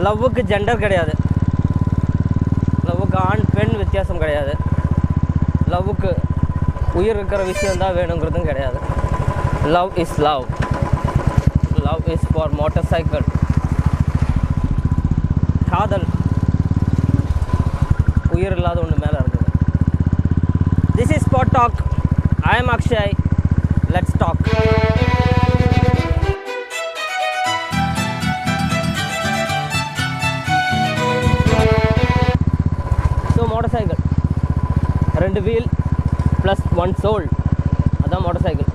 லவ்வுக்கு gender கிடையாது, லவ்வுக்கு ஆண் பெண் வித்தியாசம் கிடையாது, லவ்வுக்கு உயிர் இருக்கிற விஷயந்தான் வேணுங்கிறதும் கிடையாது. Love is love. Love is for motorcycle. காதல் உயிர் இல்லாத ஒன்று மேலே இருக்குது. This is spot talk. I am Akshay. Let's talk. So motorcycle 2 wheel plus 1 soul, அதுதான் மோட்டார் சைக்கிள்.